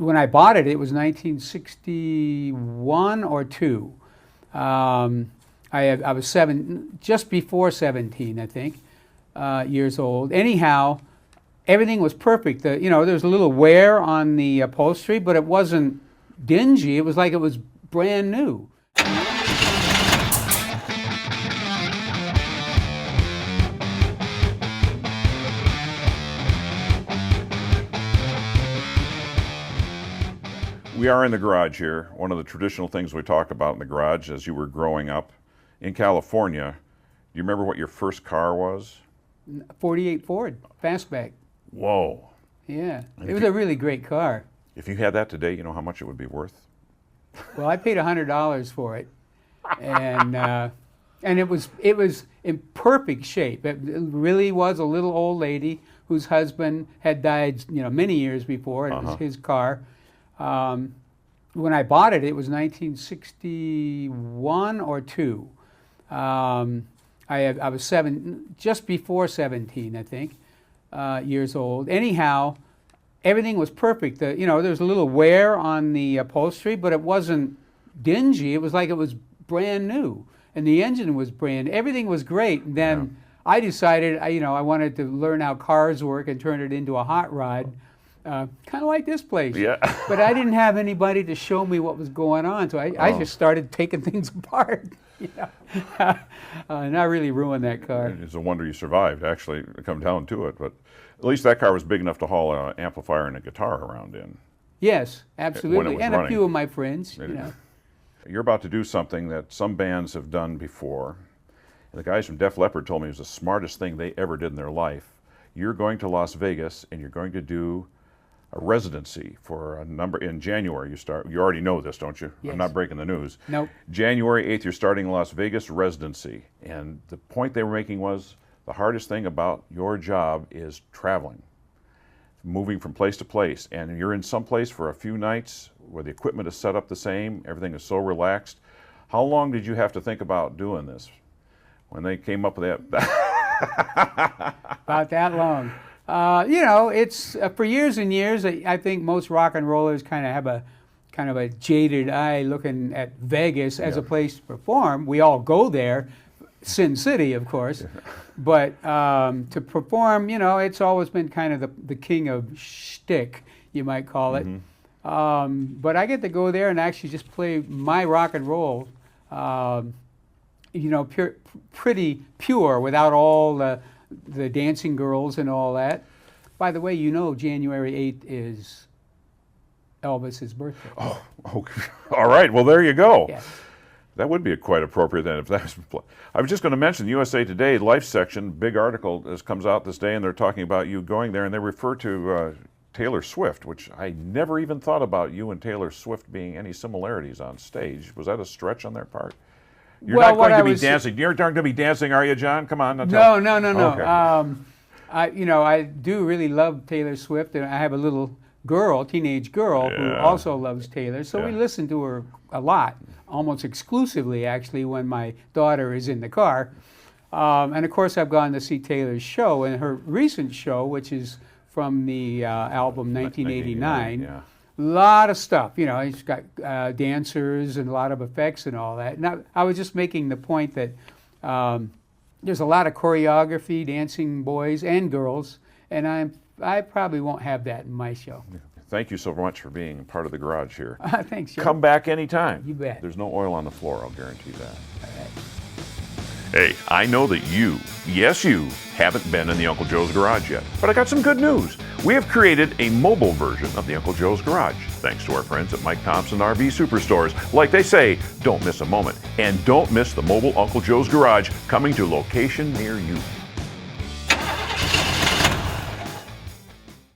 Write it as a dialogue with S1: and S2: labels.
S1: when I bought it, it was 1961 or 2. I was just before 17, I think, years old. Anyhow, everything was perfect. There was a little wear on the upholstery, but it wasn't dingy. It was like it was brand new.
S2: We are in the garage here. One of the traditional things we talk about in the garage as you were growing up in California. Do you remember what your first car was?
S1: 48 Ford Fastback.
S2: Whoa.
S1: Yeah, it was a really great car.
S2: If you had that today, you know how much it would be worth?
S1: Well, I paid $100 for it, and it was in perfect shape. It really was a little old lady whose husband had died, many years before. It was his car. When I bought it, it was 1961 or 2. I was just before 17, I think, years old. Anyhow, everything was perfect. There was a little wear on the upholstery, but it wasn't dingy. It was like it was brand new, and the engine was everything was great. And then I decided, I wanted to learn how cars work and turn it into a hot rod. Kind of like this place.
S2: Yeah.
S1: But I didn't have anybody to show me what was going on, so I just started taking things apart. And I really ruined that car.
S2: It's a wonder you survived, actually, come down to it. But at least that car was big enough to haul an amplifier and a guitar around in.
S1: Yes, absolutely. And
S2: running.
S1: A few of my friends,
S2: You're about to do something that some bands have done before. And the guys from Def Leppard told me it was the smartest thing they ever did in their life. You're going to Las Vegas, and you're going to do a residency for a number in January. You already know this, don't you?
S1: Yes.
S2: I'm not breaking the news.
S1: Nope.
S2: January 8th, you're starting Las Vegas residency. And the point they were making was the hardest thing about your job is traveling, moving from place to place. And you're in some place for a few nights where the equipment is set up the same, everything is so relaxed. How long did you have to think about doing this when they came up with that?
S1: About that long. It's for years and years. I think most rock and rollers kind of have a jaded eye looking at Vegas as a place to perform. We all go there, Sin City, of course, but to perform, it's always been kind of the king of shtick, you might call it. But I get to go there and actually just play my rock and roll, pretty pure, without all the dancing girls and all that. By the way, January 8th is Elvis's birthday.
S2: Oh, okay. All right. Well, there you go.
S1: Yes.
S2: That would be quite appropriate then if that was. I was just going to mention USA Today Life section, big article comes out this day, and they're talking about you going there, and they refer to Taylor Swift, which I never even thought about you and Taylor Swift being any similarities on stage. Was that a stretch on their part? You're not going to be dancing. You're not going to be dancing, are you, John? Come on.
S1: No.
S2: Okay.
S1: I do really love Taylor Swift, and I have a little teenage girl, who also loves Taylor. So we listen to her a lot, almost exclusively, actually, when my daughter is in the car. And of course, I've gone to see Taylor's show, and her recent show, which is from the album 1989. A lot of stuff, he's got dancers and a lot of effects and all that. Now, I was just making the point that there's a lot of choreography, dancing boys and girls, and I probably won't have that in my show.
S2: Thank you so much for being part of the garage here.
S1: Thanks, Joe.
S2: Come back anytime.
S1: You bet.
S2: There's no oil on the floor, I'll guarantee that.
S1: All right.
S2: Hey, I know that yes you, haven't been in the Uncle Joe's Garage yet, but I got some good news. We have created a mobile version of the Uncle Joe's Garage, thanks to our friends at Mike Thompson RV Superstores. Like they say, don't miss a moment, and don't miss the mobile Uncle Joe's Garage coming to a location near you.